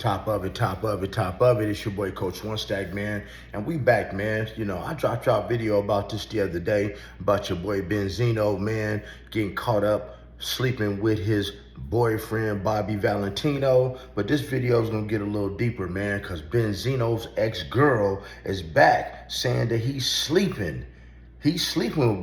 Top of it, top of it, top of it. It's your boy Coach One Stack, man. And we back, man. You know, I dropped y'all a video about this the other day, about your boy Benzino, man, getting caught up sleeping with his boyfriend, Bobby Valentino. But this video is gonna get a little deeper, man, because Benzino's ex-girl is back saying that he's sleeping. He's sleeping with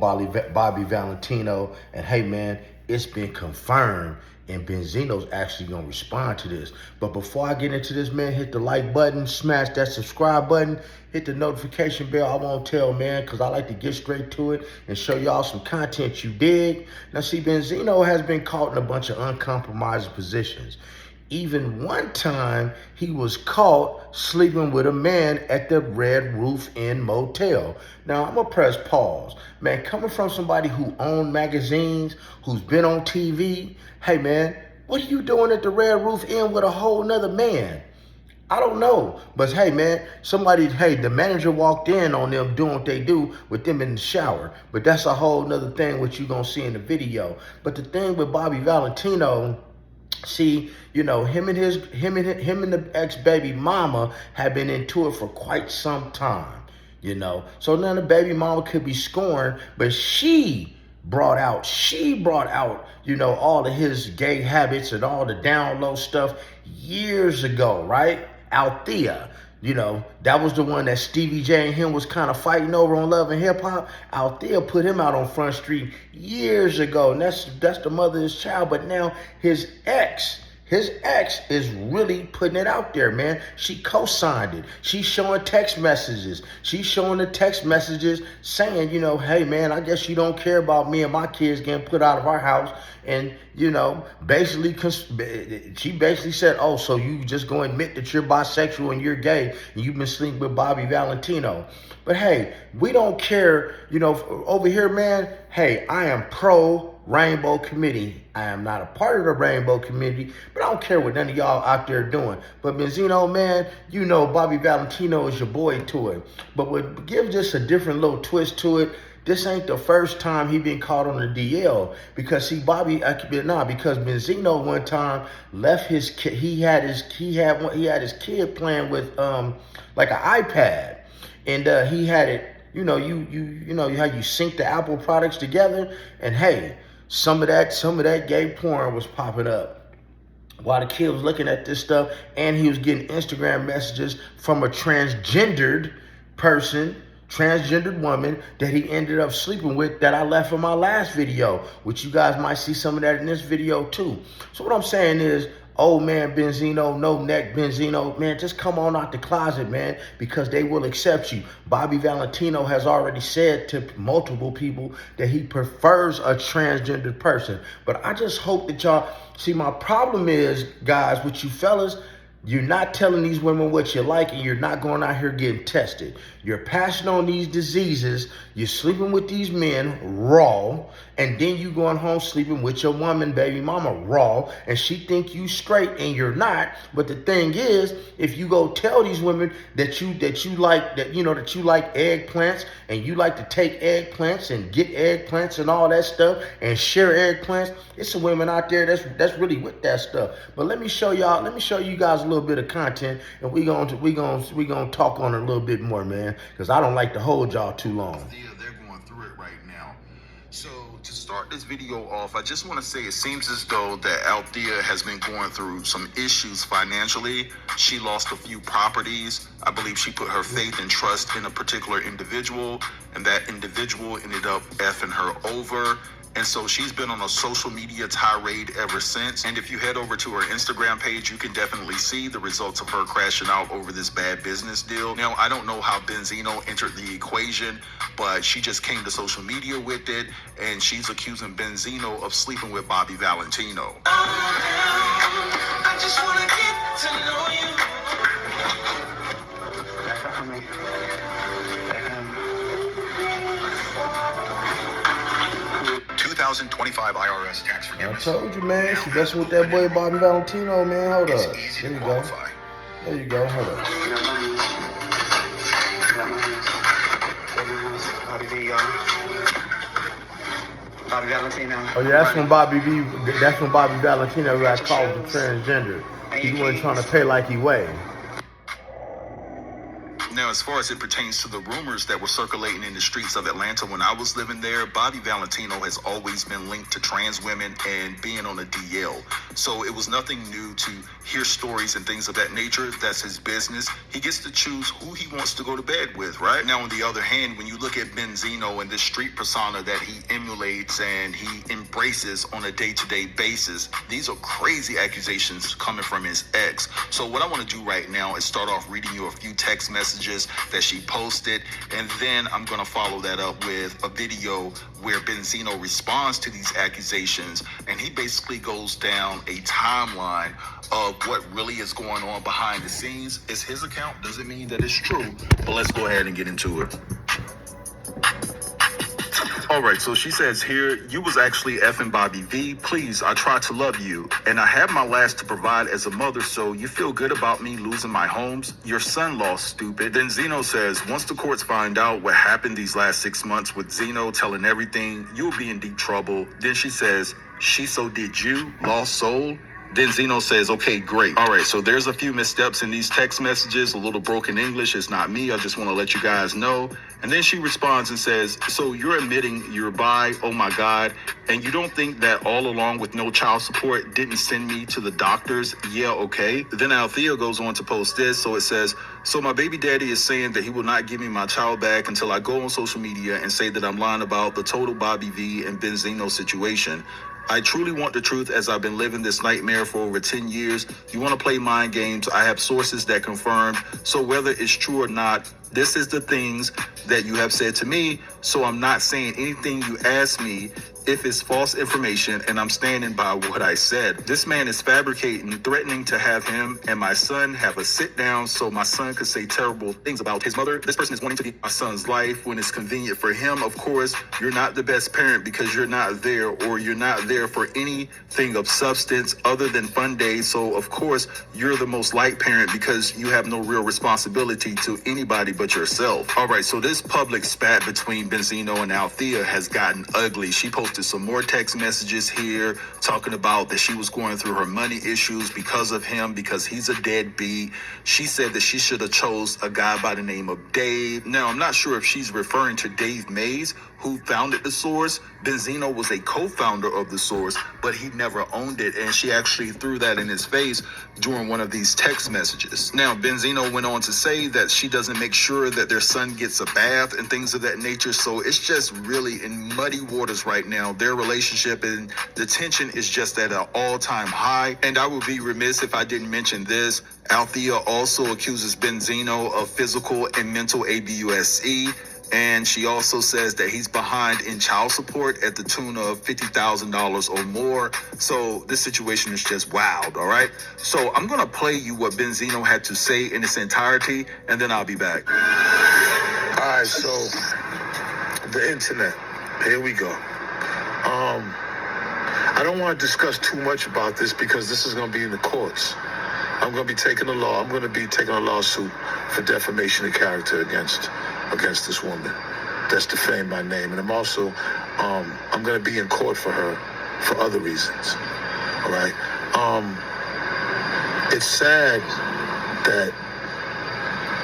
Bobby Valentino. And hey, man, it's been confirmed. And Benzino's actually gonna respond to this. But before I get into this, man, hit the like button, smash that subscribe button, hit the notification bell. I won't tell, man, because I like to get straight to it and show y'all some content you dig. Now, see, Benzino has been caught in a bunch of uncompromising positions. Even one time, he was caught sleeping with a man at the Red Roof Inn Motel. Now, I'm gonna press pause. Man, coming from somebody who owned magazines, who's been on TV, hey man, what are you doing at the Red Roof Inn with a whole nother man? I don't know, but hey man, the manager walked in on them doing what they do with them in the shower. But that's a whole nother thing, what you gonna see in the video. But the thing with Bobby Valentino, see, you know, him and the ex-baby mama have been into it for quite some time, you know. So now the baby mama could be scorned, but she brought out, you know, all of his gay habits and all the down low stuff years ago, right? Althea, you know, that was the one that Stevie J and him was kind of fighting over on Love and Hip Hop. Althea put him out on Front Street years ago, and that's the mother of his child. But now his ex is really putting it out there, man. She co-signed it. She's showing text messages. She's showing the text messages saying, you know, hey, man, I guess you don't care about me and my kids getting put out of our house. And, you know, she basically said, oh, so you just go admit that you're bisexual and you're gay and you've been sleeping with Bobby Valentino. But, hey, we don't care, you know, over here, man. Hey, I am pro Rainbow Committee. I am not a part of the Rainbow Committee, but I don't care what none of y'all out there doing. But Benzino, man, you know Bobby Valentino is your boy to it. But would give just a different little twist to it. This ain't the first time he been caught on the DL, because see, because Benzino one time left his kid. He had his kid playing with like an iPad, and he had it. You know, you know how you sync the Apple products together, and hey, some of that gay porn was popping up while the kid was looking at this stuff, and he was getting Instagram messages from a transgendered woman that he ended up sleeping with, that I left in my last video, which you guys might see some of that in this video too. So what I'm saying is, oh man, Benzino, no neck Benzino, man, just come on out the closet, man, because they will accept you. Bobby Valentino has already said to multiple people that he prefers a transgender person. But I just hope that y'all see, my problem is, guys, with you fellas, you're not telling these women what you like, and you're not going out here getting tested. You're passing on these diseases. You're sleeping with these men raw, and then you going home sleeping with your woman, baby mama, raw, and she think you straight and you're not. But the thing is, if you go tell these women that you like eggplants, and you like to take eggplants and get eggplants and all that stuff and share eggplants, it's some women out there that's really with that stuff. But let me show you guys a little bit of content, and we gonna talk on it a little bit more, man, because I don't like to hold y'all too long. Yeah, they're going through it right now. So to start this video off, I just want to say it seems as though that Althea has been going through some issues financially. She lost a few properties. I believe she put her faith and trust in a particular individual, and that individual ended up effing her over. And so she's been on a social media tirade ever since. And if you head over to her Instagram page, you can definitely see the results of her crashing out over this bad business deal. Now, I don't know how Benzino entered the equation, but she just came to social media with it, and she's accusing Benzino of sleeping with Bobby Valentino. I just want to get to know you. Back up for me. Back up. 2025 IRS tax forgiveness. I told you, man. She messing with that boy Bobby Valentino, man. Hold up. There you go. There you go. Hold up. Bobby Valentino. Oh yeah, that's when Bobby Valentino got called the transgender. And He wasn't trying to pay like he weighed. Now, as far as it pertains to the rumors that were circulating in the streets of Atlanta when I was living there, Bobby Valentino has always been linked to trans women and being on a DL. So it was nothing new to hear stories and things of that nature. That's his business. He gets to choose who he wants to go to bed with, right? Now, on the other hand, when you look at Benzino and this street persona that he emulates and he embraces on a day-to-day basis, these are crazy accusations coming from his ex. So what I want to do right now is start off reading you a few text messages that she posted, and then I'm going to follow that up with a video where Benzino responds to these accusations, and he basically goes down a timeline of what really is going on behind the scenes. It's his account, doesn't mean that it's true, but let's go ahead and get into it. All right, so she says here, you was actually effing Bobby V. Please, I tried to love you, and I have my last to provide as a mother, so you feel good about me losing my homes? Your son lost, stupid. Then Zeno says, once the courts find out what happened these last 6 months with Zeno telling everything, you'll be in deep trouble. Then she says, she so did you, lost soul? Then Zeno says, okay, great. All right, so there's a few missteps in these text messages, a little broken English. It's not me. I just want to let you guys know. And then she responds and says, so you're admitting you're bi, oh my God, and you don't think that all along with no child support didn't send me to the doctors? Yeah, okay. Then Althea goes on to post this. So it says, so my baby daddy is saying that he will not give me my child back until I go on social media and say that I'm lying about the total Bobby V and Benzino situation. I truly want the truth as I've been living this nightmare for over 10 years. You want to play mind games? I have sources that confirm. So whether it's true or not, this is the things that you have said to me. So I'm not saying anything you ask me if it's false information, and I'm standing by what I said. This man is fabricating, threatening to have him and my son have a sit down so my son could say terrible things about his mother. This person is wanting to be my son's life when it's convenient for him. Of course, you're not the best parent because you're not there, or you're not there for anything of substance other than fun days. So of course, you're the most like parent because you have no real responsibility to anybody but yourself. All right, so this public spat between Benzino and Althea has gotten ugly. She posted some more text messages here talking about that she was going through her money issues because of him, because he's a deadbeat. She said that she should have chose a guy by the name of Dave. Now, I'm not sure if she's referring to Dave Mays, who founded the source. Benzino was a co-founder of the source, but he never owned it, and she actually threw that in his face during one of these text messages. Now, Benzino went on to say that she doesn't make sure that their son gets a bath and things of that nature, so it's just really in muddy waters right now. Their relationship and the tension is just at an all-time high, and I would be remiss if I didn't mention this. Althea also accuses Benzino of physical and mental abuse. And she also says that he's behind in child support at the tune of $50,000 or more. So this situation is just wild, all right? So I'm going to play you what Benzino had to say in its entirety, and then I'll be back. All right, so the internet. Here we go. I don't want to discuss too much about this because this is going to be in the courts. I'm going to be taking a lawsuit for defamation of character against this woman that's defamed my name, and I'm also I'm going to be in court for her for other reasons. All right. It's sad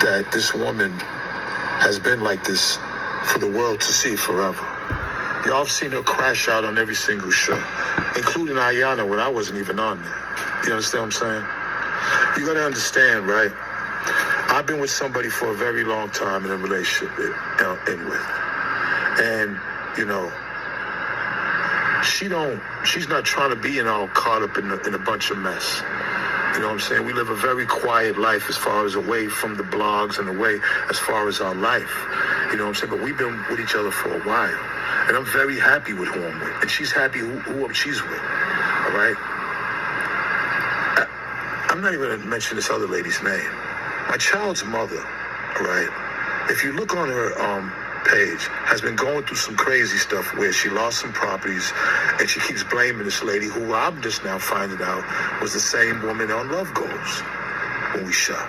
that this woman has been like this for the world to see forever. Y'all have seen her crash out on every single show, including Ayana when I wasn't even on there. You understand what I'm saying? You got to understand, right? I've been with somebody for a very long time in a relationship with. And, you know, she's not trying to be all caught up in a bunch of mess. You know what I'm saying? We live a very quiet life as far as away from the blogs and away as far as our life. You know what I'm saying? But we've been with each other for a while. And I'm very happy with who I'm with. And she's happy who she's with. All right? I'm not even going to mention this other lady's name. My child's mother, all right, if you look on her page, has been going through some crazy stuff where she lost some properties, and she keeps blaming this lady who I'm just now finding out was the same woman on Love Goals when we shot.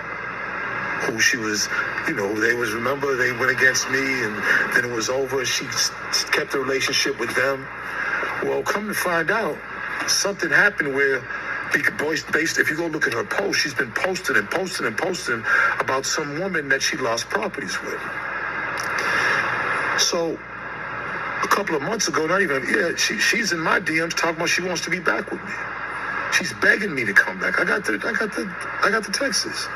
Who she was, you know, remember they went against me, and then it was over. She kept the relationship with them. Well, come to find out, something happened where If you go look at her post, she's been posting and posting and posting about some woman that she lost properties with. So a couple of months ago, she's in my DMs talking about she wants to be back with me. She's begging me to come back. I got the texts.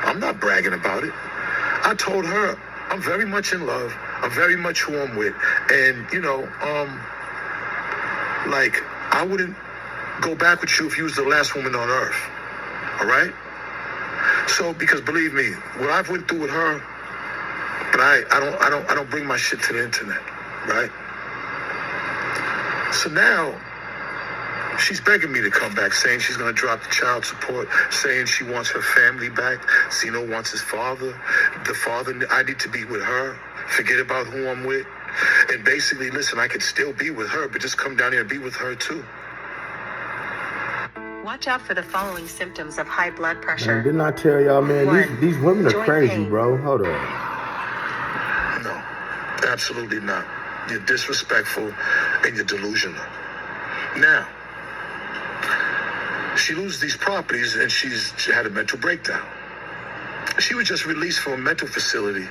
I'm not bragging about it. I told her I'm very much in love. I'm very much who I'm with, and like I wouldn't go back with you if you was the last woman on earth. All right? So because believe me, what I've went through with her, but I don't bring my shit to the internet, right? So now she's begging me to come back, saying she's gonna drop the child support, saying she wants her family back. Zeno wants his father. The father, I need to be with her. Forget about who I'm with. And basically, listen, I could still be with her, but just come down here and be with her too. Watch out for the following symptoms of high blood pressure. Man, didn't I tell y'all, man, these women are Joint crazy, pain. bro. Hold on. No, absolutely not. You're disrespectful and you're delusional. Now, she loses these properties and she had a mental breakdown. She was just released from a mental facility,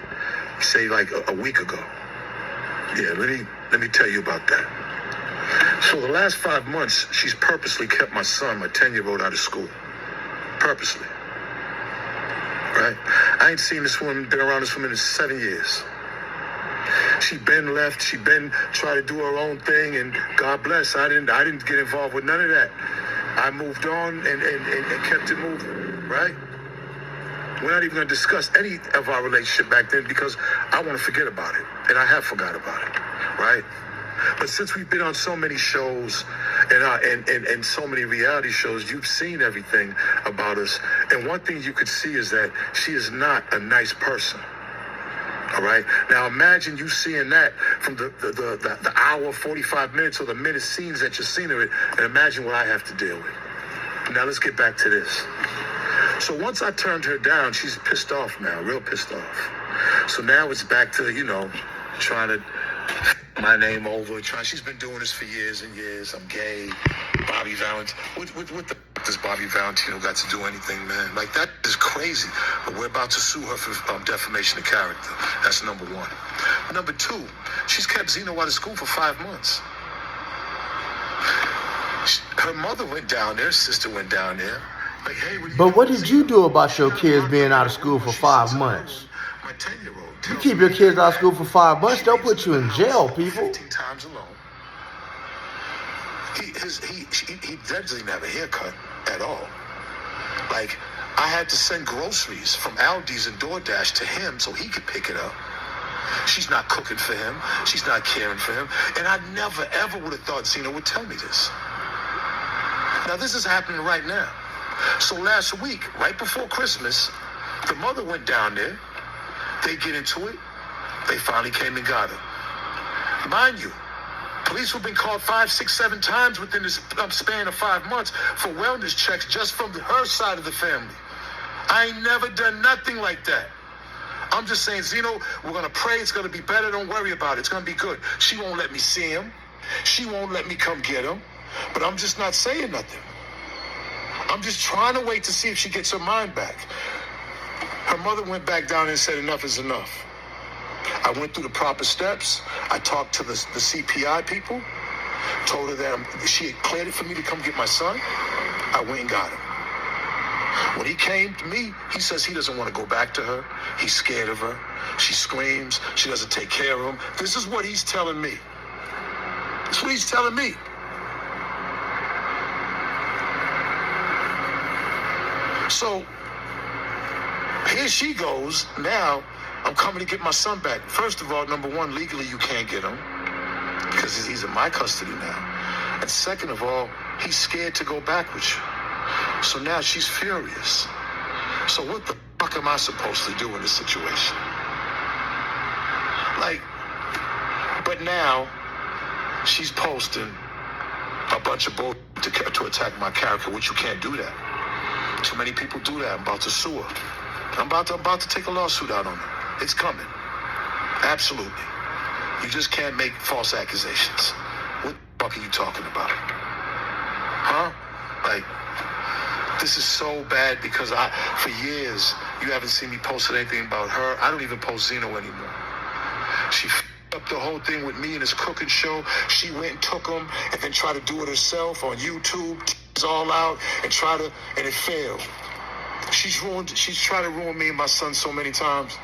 say like a week ago. Yeah, let me tell you about that. So the last 5 months, she's purposely kept my son, my 10-year-old, out of school. Purposely. Right? I ain't seen this woman, been around this woman in 7 years. She been left, she been trying to do her own thing, and God bless, I didn't get involved with none of that. I moved on and kept it moving, right? We're not even going to discuss any of our relationship back then because I want to forget about it, and I have forgot about it, right? But since we've been on so many shows and so many reality shows, you've seen everything about us. And one thing you could see is that she is not a nice person. All right. Now imagine you seeing that from the hour, 45 minutes, or the minute scenes that you're seeing of it, and imagine what I have to deal with. Now let's get back to this. So once I turned her down, she's pissed off now, real pissed off. So now it's back to, trying to my name over. She's been doing this for years and years. I'm gay. Bobby Valentino. What the does Bobby Valentino got to do anything, man? Like, that is crazy. But we're about to sue her for defamation of character. That's number one. Number two, she's kept Zeno out of school for 5 months. Her mother went down there, sister went down there. Like, hey, But what did you do about your kids being out of school for 5 months? My 10-year-old. You keep your kids out of school for 5 months, they'll put you in jail, people. 15 times alone. He doesn't have a haircut at all. Like, I had to send groceries from Aldi's and DoorDash to him so he could pick it up. She's not cooking for him. She's not caring for him. And I never, ever would have thought Zeno would tell me this. Now, this is happening right now. So last week, right before Christmas, the mother went down there. They get into it. They finally came and got her. Mind you, police have been called 5, 6, 7 times within this span of 5 months for wellness checks just from her side of the family. I ain't never done nothing like that. I'm just saying, Zeno, we're going to pray. It's going to be better. Don't worry about it. It's going to be good. She won't let me see him. She won't let me come get him. But I'm just not saying nothing. I'm just trying to wait to see if she gets her mind back. Her mother went back down and said enough is enough. I went through the proper steps. I talked to the CPI people, told her that she had cleared it for me to come get my son. I went and got him. When he came to me, he says he doesn't want to go back to her. He's scared of her. She screams. She doesn't take care of him. This is what he's telling me. That's what he's telling me. So here she goes. Now I'm coming to get my son back. First of all, number one, legally you can't get him because he's in my custody now. And second of all, he's scared to go back with you. So now she's furious. So what the fuck am I supposed to do in this situation? Like, but now she's posting a bunch of bull to attack my character, which you can't do that. Too many people do that. I'm about to sue her. I'm about to take a lawsuit out on her. It's coming. Absolutely. You just can't make false accusations. What the fuck are you talking about? Huh? Like, This is so bad because for years, you haven't seen me posting anything about her. I don't even post Zeno anymore. She up the whole thing with me and his cooking show. She went and took him and then tried to do it herself on YouTube. It's all out and it failed. She's tried to ruin me and my son so many times.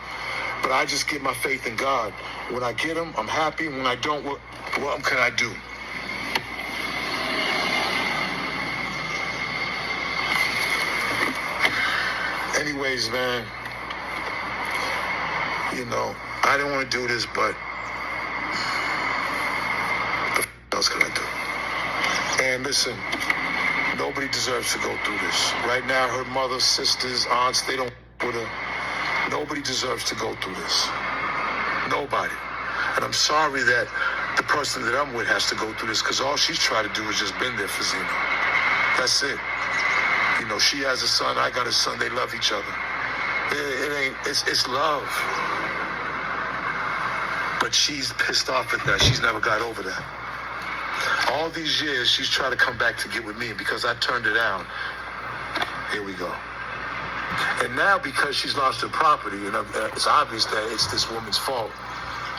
But I just give my faith in God. When I get him, I'm happy. When I don't, what can I do? Anyways, man, I didn't want to do this, but what the else can I do? And listen, nobody deserves to go through this. Right now, her mother, sisters, aunts, they don't with her. Nobody deserves to go through this. Nobody. And I'm sorry that the person that I'm with has to go through this, because all she's tried to do is just been there for Zeno. That's it. She has a son, I got a son, they love each other. It's love. But she's pissed off at that. She's never got over that. All these years, she's tried to come back to get with me, because I turned her down. Here we go. And now, because she's lost her property, and it's obvious that it's this woman's fault.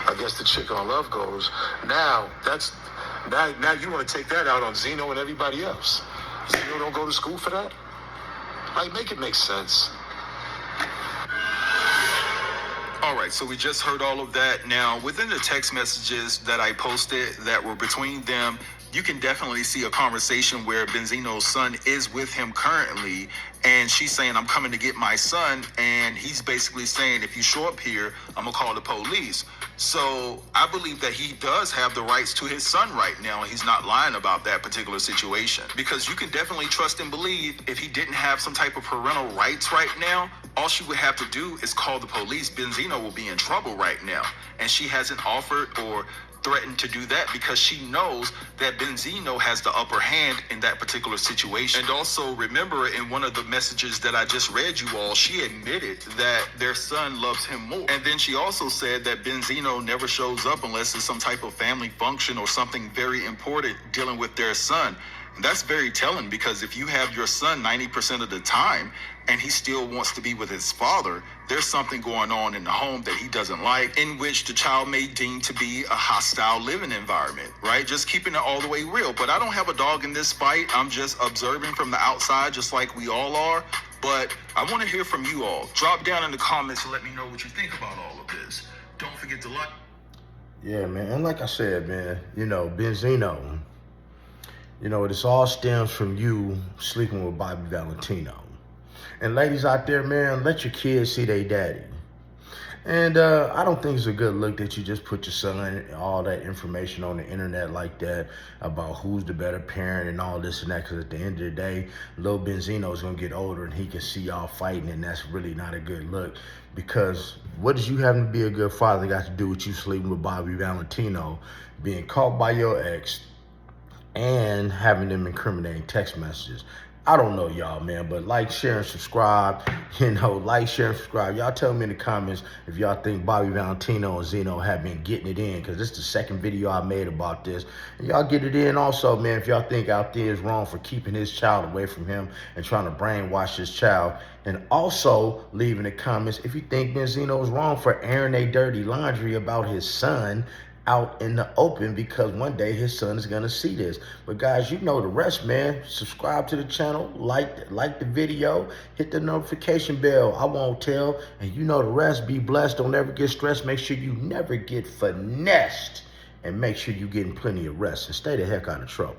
I guess the chick on Love goes. Now you want to take that out on Zeno and everybody else. Zeno don't go to school for that? Like, make it make sense. All right, so we just heard all of that. Now, within the text messages that I posted that were between them, you can definitely see a conversation where Benzino's son is with him currently, and she's saying, I'm coming to get my son, and he's basically saying, if you show up here, I'm gonna call the police. So I believe that he does have the rights to his son right now, and he's not lying about that particular situation, because you can definitely trust and believe if he didn't have some type of parental rights right now, all she would have to do is call the police. Benzino will be in trouble right now, and she hasn't offered or threatened to do that because she knows that Benzino has the upper hand in that particular situation. And also remember, in one of the messages that I just read you all, she admitted that their son loves him more. And then she also said that Benzino never shows up unless it's some type of family function or something very important dealing with their son. And that's very telling, because if you have your son 90% of the time and he still wants to be with his father, there's something going on in the home that he doesn't like, in which the child may deem to be a hostile living environment, right? Just keeping it all the way real. But I don't have a dog in this fight. I'm just observing from the outside, just like we all are. But I want to hear from you all. Drop down in the comments and let me know what you think about all of this. Don't forget to like. Yeah, man. And like I said, man, Benzino, this all stems from you sleeping with Bobby Valentino. And ladies out there, man, let your kids see their daddy. And I don't think it's a good look that you just put your son all that information on the internet like that about who's the better parent and all this and that, because at the end of the day, little Benzino is going to get older and he can see y'all fighting, and that's really not a good look, because what does you having to be a good father got to do with you sleeping with Bobby Valentino, being caught by your ex, and having them incriminating text messages? I don't know, y'all, man, but like, share, and subscribe. Like, share, and subscribe. Y'all tell me in the comments if y'all think Bobby Valentino and Zeno have been getting it in, because this is the second video I made about this. And y'all get it in also, man, if y'all think Althea is wrong for keeping his child away from him and trying to brainwash his child. And also leave in the comments if you think Benzino is wrong for airing their dirty laundry about his son out in the open, because one day his son is gonna see this. But guys, you know the rest, man. Subscribe to the channel, like the video, hit the notification bell. I won't tell, and you know the rest. Be blessed. Don't ever get stressed. Make sure you never get finessed, and make sure you're getting plenty of rest, and stay the heck out of trouble.